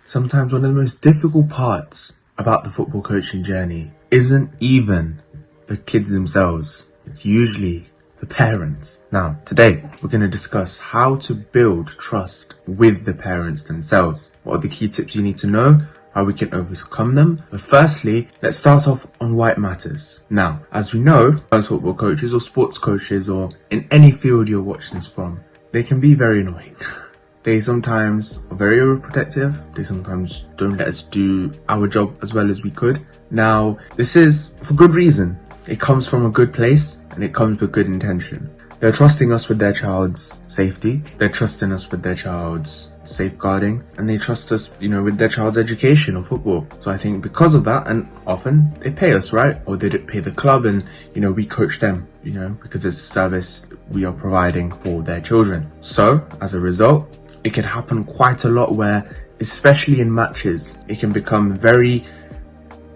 Sometimes one of the most difficult parts about the football coaching journey isn't even the kids themselves. It's usually the parents. Now, today we're going to discuss how to build trust with the parents themselves. What are the key tips you need to know? How we can overcome them. But firstly, let's start off on why it matters. Now, as we know, as football coaches or sports coaches or in any field you're watching this from, they can be very annoying. They sometimes are very overprotective. They sometimes don't let us do our job as well as we could. Now, this is for good reason. It comes from a good place and it comes with good intention. They're trusting us with their child's safety. They're trusting us with their child's safeguarding, and they trust us, with their child's education or football. So I think because of that, and often they pay us, right? Or they pay the club and, we coach them, because it's a service we are providing for their children. So as a result, it can happen quite a lot where, especially in matches, it can become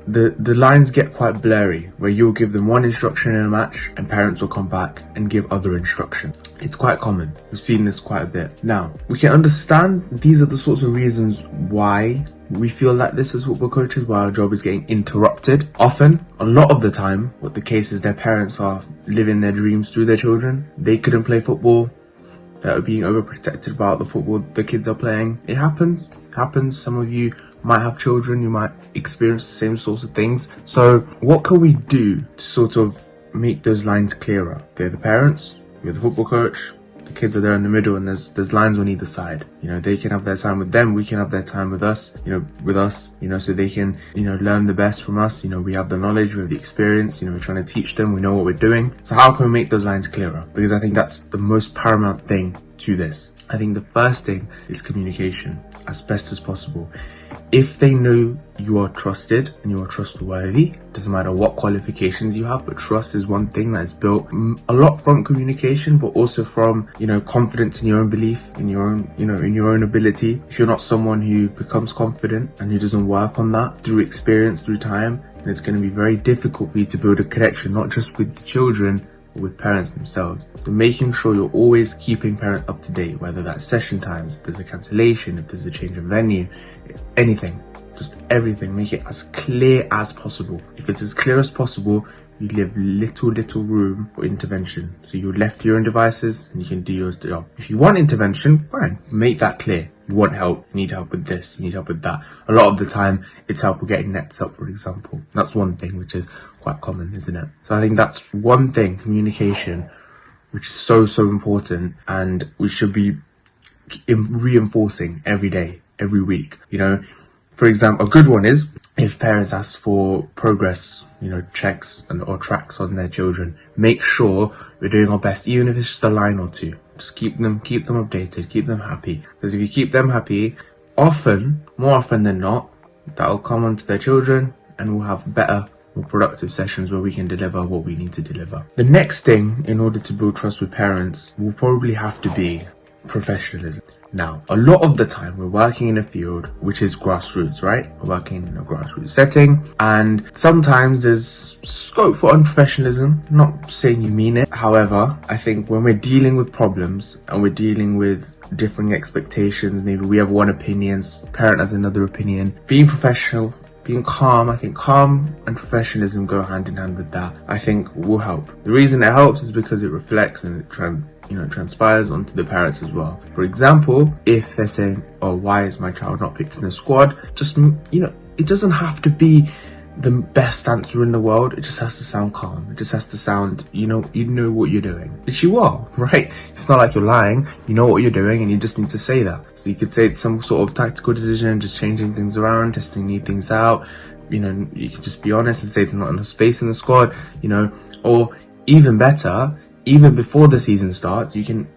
the lines get quite blurry, where you'll give them one instruction in a match and parents will come back and give other instructions. It's quite common. We've seen this quite a bit. Now, we can understand these are the sorts of reasons why we feel like this as football coaches, why our job is getting interrupted. Often, a lot of the time, what the case is, their parents are living their dreams through their children. They couldn't play football. They're being overprotected about the football the kids are playing. It happens. Some of you might have children, you might experience the same sorts of things. So what can we do to sort of make those lines clearer? They're the parents, you're the football coach, the kids are there in the middle, and there's lines on either side. They can have their time with them, we can have their time with us, so they can, learn the best from us. We have the knowledge, we have the experience, we're trying to teach them, we know what we're doing. So how can we make those lines clearer? Because I think that's the most paramount thing to this. I think the first thing is communication as best as possible. If they know you are trusted and you are trustworthy, doesn't matter what qualifications you have, but trust is one thing that is built a lot from communication, but also from, confidence in your own belief, in your own ability. If you're not someone who becomes confident and who doesn't work on that through experience, through time, then it's going to be very difficult for you to build a connection, not just with the children, with parents themselves. So making sure you're always keeping parents up to date, whether that's session times, if there's a cancellation, if there's a change of venue, anything, just everything, make it as clear as possible. If it's as clear as possible, you leave little room for intervention. So you're left to your own devices and you can do your job. If you want intervention, fine, make that clear. You want help, you need help with this, you need help with that. A lot of the time, it's help with getting nets up, for example. That's one thing which is quite common, isn't it? So I think that's one thing, communication, which is so important, and we should be reinforcing every day, every week. For example, a good one is if parents ask for progress, checks or tracks on their children, make sure we're doing our best, even if it's just a line or two. Just keep them updated, keep them happy. Because if you keep them happy, more often than not, that'll come onto their children and we'll have better, more productive sessions where we can deliver what we need to deliver. The next thing, in order to build trust with parents, will probably have to be professionalism. Now, a lot of the time we're working in a field which is grassroots, right? We're working in a grassroots setting, and sometimes there's scope for unprofessionalism. Not saying you mean it. However, I think when we're dealing with problems and we're dealing with differing expectations, maybe we have one opinion, parent has another opinion, being professional, being calm, I think calm and professionalism go hand in hand with that, I think will help. The reason it helps is because it reflects and it transpires onto the parents as well. For example, if they're saying, oh, why is my child not picked in the squad? Just, it doesn't have to be the best answer in the world. It just has to sound calm. It just has to sound, you know what you're doing. Which you are, right? It's not like you're lying. You know what you're doing and you just need to say that. So you could say it's some sort of tactical decision, just changing things around, testing new things out. You could just be honest and say there's not enough space in the squad, or even better, even before the season starts, you can,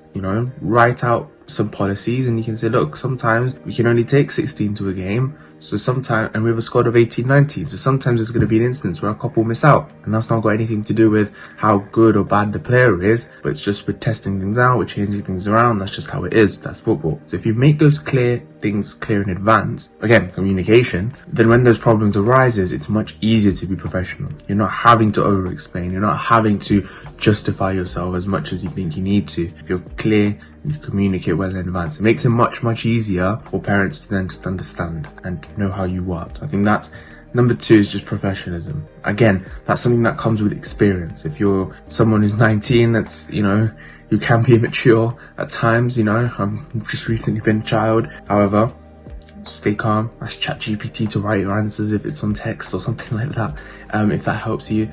write out some policies and you can say, look, sometimes we can only take 16 to a game. So sometimes, and we have a squad of 18, 19. So sometimes there's going to be an instance where a couple miss out. And that's not got anything to do with how good or bad the player is, but it's just we're testing things out, we're changing things around. That's just how it is. That's football. So if you make those clear things clear in advance, again, communication, then when those problems arises, it's much easier to be professional. You're not having to over-explain. You're not having to justify yourself as much as you think you need to. If you're clear and you communicate well in advance, it makes it much, much easier for parents to then just understand and know how you work. I think that's number 2 is just professionalism. Again, that's something that comes with experience. If you're someone who's 19, that's, you can be immature at times, I've just recently been a child. However, stay calm. Ask ChatGPT to write your answers if it's on text or something like that, if that helps you.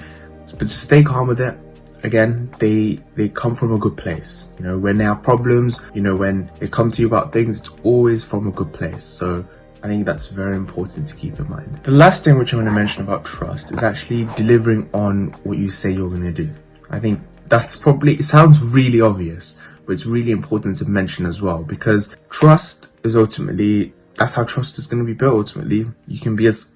But just stay calm with it. Again, they come from a good place. When they have problems, when they come to you about things, it's always from a good place. So I think that's very important to keep in mind. The last thing which I want to mention about trust is actually delivering on what you say you're going to do. I think that's probably, it sounds really obvious, but it's really important to mention as well, because trust is ultimately, that's how trust is going to be built ultimately. You can be as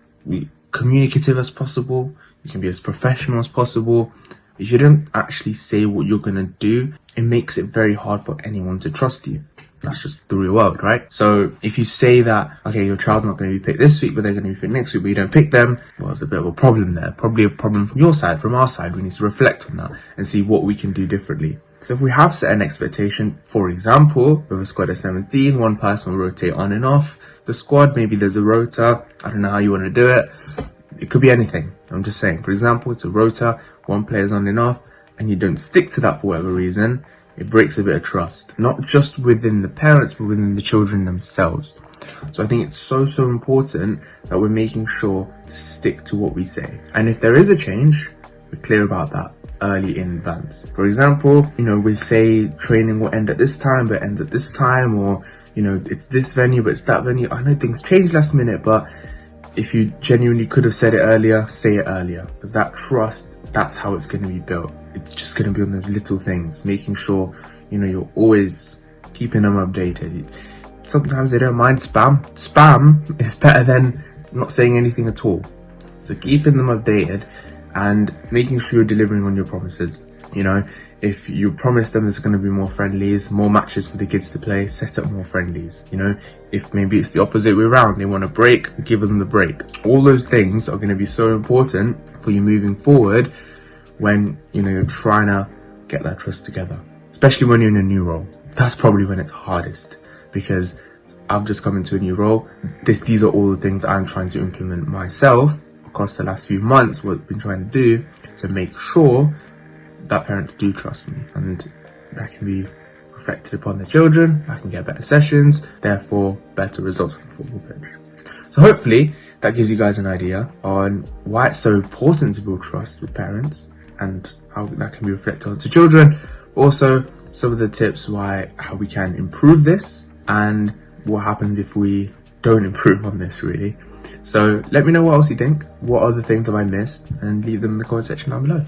communicative as possible, you can be as professional as possible. If you don't actually say what you're going to do, it makes it very hard for anyone to trust you. That's just the real world, right? So if you say that, okay, your child's not going to be picked this week, but they're going to be picked next week, but you don't pick them, well, there's a bit of a problem there. Probably a problem from your side, from our side. We need to reflect on that and see what we can do differently. So if we have set an expectation, for example, with a squad of 17, one person will rotate on and off the squad. Maybe there's a rota. I don't know how you want to do it. It could be anything. I'm just saying, for example, it's a rota, one player's on and off, and you don't stick to that for whatever reason. It breaks a bit of trust, not just within the parents, but within the children themselves. So I think it's so important that we're making sure to stick to what we say. And if there is a change, we're clear about that early in advance. For example, we say training will end at this time, but it ends at this time, or, it's this venue, but it's that venue. I know things change last minute, but if you genuinely could have said it earlier, say it earlier. Because that trust, that's how it's going to be built. It's just going to be on those little things, making sure, you're always keeping them updated. Sometimes they don't mind spam. Spam is better than not saying anything at all. So keeping them updated and making sure you're delivering on your promises. If you promise them there's going to be more friendlies, more matches for the kids to play, set up more friendlies. If maybe it's the opposite way around, they want a break, give them the break. All those things are going to be so important for you moving forward when, you're trying to get that trust together. Especially when you're in a new role. That's probably when it's hardest, because I've just come into a new role. These are all the things I'm trying to implement myself across the last few months, what I've been trying to do to make sure that parents do trust me, and that can be reflected upon the children. I can get better sessions, therefore better results on the football pitch. So hopefully that gives you guys an idea on why it's so important to build trust with parents and how that can be reflected onto children. Also, some of the tips how we can improve this and what happens if we don't improve on this, really. So let me know what else you think. What other things have I missed? And leave them in the comment section down below.